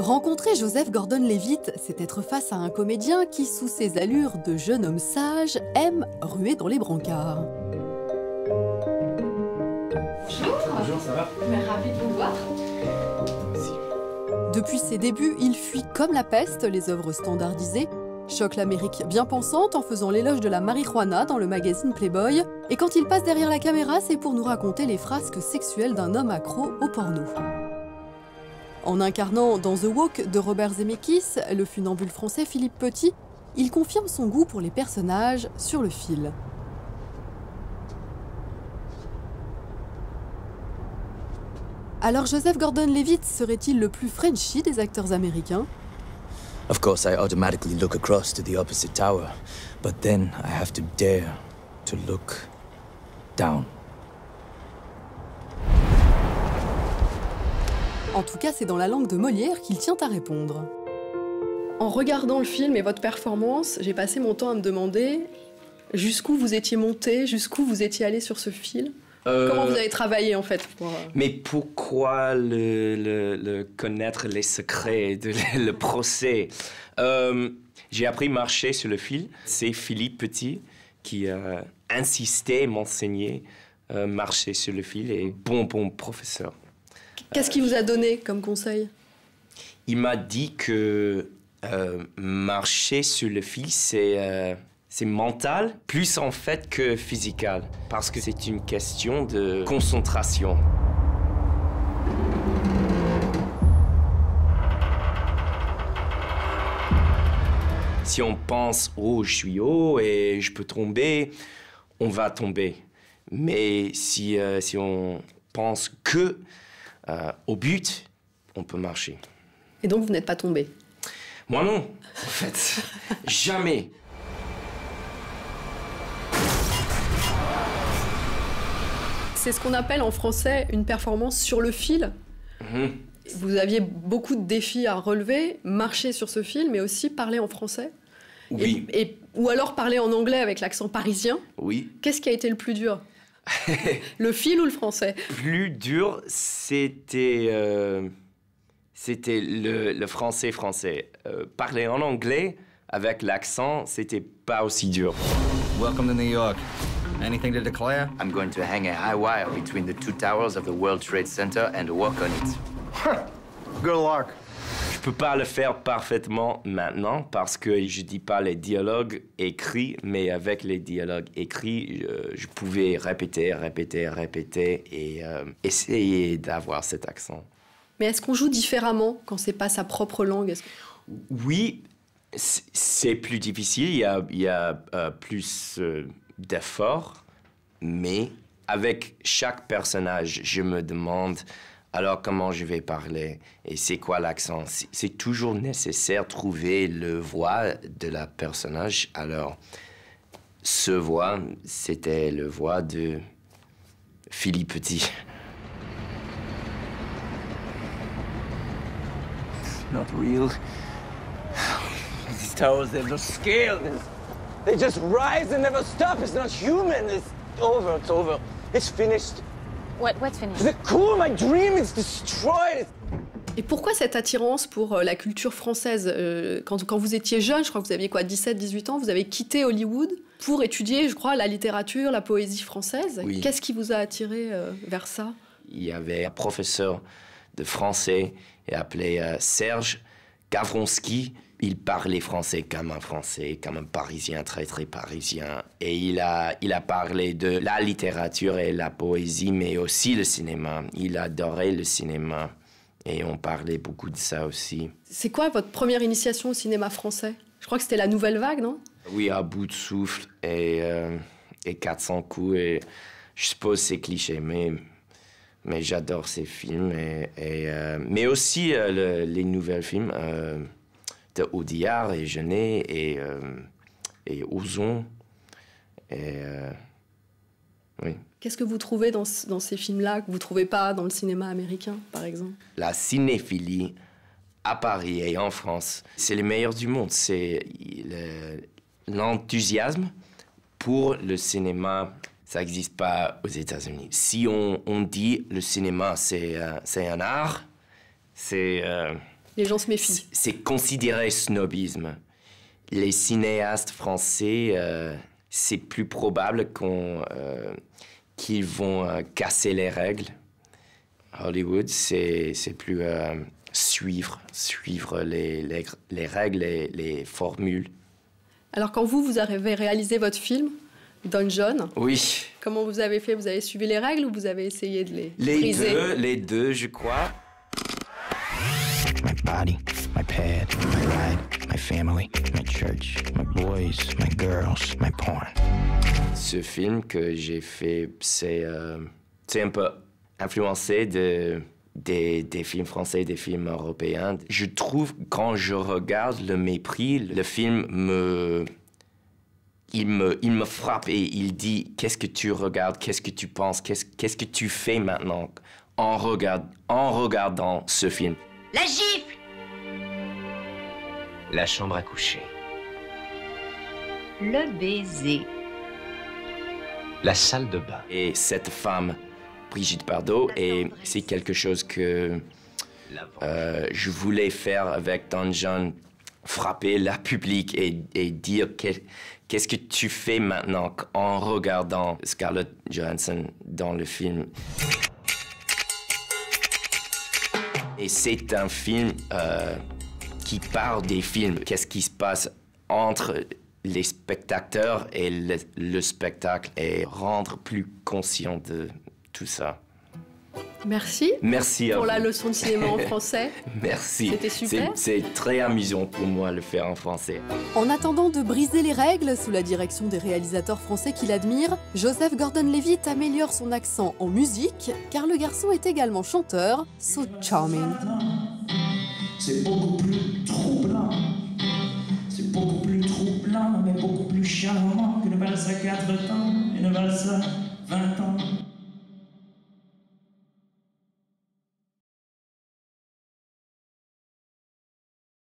Rencontrer Joseph Gordon-Levitt, c'est être face à un comédien qui, sous ses allures de jeune homme sage, aime ruer dans les brancards. Bonjour. Bonjour, ça va? Mais ravi de vous voir. Merci. Depuis ses débuts, il fuit comme la peste les œuvres standardisées, choque l'Amérique bien pensante en faisant l'éloge de la marijuana dans le magazine Playboy, et quand il passe derrière la caméra, c'est pour nous raconter les frasques sexuelles d'un homme accro au porno. En incarnant dans The Walk de Robert Zemeckis, le funambule français Philippe Petit, il confirme son goût pour les personnages sur le fil. Alors Joseph Gordon-Levitt serait-il le plus Frenchy des acteurs américains? Of course, I automatically look across to the opposite tower, but then I have to dare to look down. En tout cas, c'est dans la langue de Molière qu'il tient à répondre. En regardant le film et votre performance, j'ai passé mon temps à me demander jusqu'où vous étiez monté, jusqu'où vous étiez allé sur ce fil. Comment vous avez travaillé en fait pour... Mais pourquoi connaître les secrets, le procès? J'ai appris à marcher sur le fil. C'est Philippe Petit qui a insisté, m'enseigner marcher sur le fil et bon professeur. Qu'est-ce qu'il vous a donné comme conseil? Il m'a dit que marcher sur le fil, c'est mental, plus en fait que physical, parce que c'est une question de concentration. Si on pense « Oh, je suis haut et je peux tomber », on va tomber. Mais si on pense que au but, on peut marcher. Et donc vous n'êtes pas tombé? Moi non, en fait, jamais. C'est ce qu'on appelle en français une performance sur le fil. Vous aviez beaucoup de défis à relever, marcher sur ce fil, mais aussi parler en français. Oui. Ou alors parler en anglais avec l'accent parisien. Oui. Qu'est-ce qui a été le plus dur? Le fil ou le français? Plus dur, c'était le français. Parler en anglais avec l'accent, c'était pas aussi dur. Welcome to New York. Anything to declare? I'm going to hang a high wire between the two towers of the World Trade Center and walk on it. Good luck. Je peux pas le faire parfaitement maintenant parce que je dis pas les dialogues écrits, mais avec les dialogues écrits, je pouvais répéter et essayer d'avoir cet accent. Mais est-ce qu'on joue différemment quand c'est pas sa propre langue? Oui, c'est plus difficile, il y a plus d'efforts, mais avec chaque personnage, je me demande alors comment je vais parler et c'est quoi l'accent. C'est toujours nécessaire de trouver le voix de la personnage. Alors, ce voix, c'était le voix de Philippe Petit. Not real. These towers, they're just scale. They just rise and never stop. It's not human. It's over. It's over. It's finished. What's finished? The core, my dream is destroyed. Et pourquoi cette attirance pour la culture française? Quand vous étiez jeune, je crois que vous aviez quoi, 17, 18 ans, vous avez quitté Hollywood pour étudier, je crois, la littérature, la poésie française. Oui. Qu'est-ce qui vous a attiré vers ça? Il y avait un professeur de français appelé Serge Gavronski. Il parlait français, comme un Parisien, très parisien. Et il a parlé de la littérature et la poésie, mais aussi le cinéma. Il adorait le cinéma. Et on parlait beaucoup de ça aussi. C'est quoi votre première initiation au cinéma français? Je crois que c'était La Nouvelle Vague, non? Oui, À bout de souffle et 400 coups. Et je suppose que c'est cliché, mais j'adore ces films. Mais aussi les nouveaux films de Audiard et Jeunet et Ozon. Oui. Qu'est-ce que vous trouvez dans ces films-là que vous ne trouvez pas dans le cinéma américain, par exemple? La cinéphilie à Paris et en France, c'est le meilleur du monde. C'est l'enthousiasme pour le cinéma. Ça n'existe pas aux États-Unis. Si on dit le cinéma, c'est un art, c'est Les gens se méfient. C'est considéré snobisme. Les cinéastes français, c'est plus probable qu'ils vont casser les règles. Hollywood, c'est plus suivre les règles et les formules. Alors quand vous avez réalisé votre film, Don John, oui. Comment vous avez fait? Vous avez suivi les règles ou vous avez essayé de les briser? Les deux, je crois. My body, my pad, my ride, my family, my church, my boys, my girls, my porn. Ce film que j'ai fait, c'est un peu influencé des films français, des films européens. Je trouve, quand je regarde Le Mépris, le film il me frappe et il dit « Qu'est-ce que tu regardes? Qu'est-ce que tu penses? Qu'est-ce que tu fais maintenant en regardant ce film? » La gifle! La chambre à coucher. Le baiser. La salle de bain. Et cette femme, Brigitte Bardot, et c'est quelque chose que je voulais faire avec Don John, frapper la public et dire qu'est-ce que tu fais maintenant en regardant Scarlett Johansson dans le film. Et c'est un film qui parle des films. Qu'est-ce qui se passe entre les spectateurs et le spectacle et rendre plus conscient de tout ça. Merci. Merci à pour vous. la leçon de cinéma en français. Merci. C'était super. C'est très amusant pour moi de le faire en français. En attendant de briser les règles sous la direction des réalisateurs français qu'il admire, Joseph Gordon-Levitt améliore son accent en musique, car le garçon est également chanteur, so charming. C'est beaucoup plus troublant. C'est beaucoup plus troublant, mais beaucoup plus charmant qu'une valse à 4 temps, une valse à 20 ans.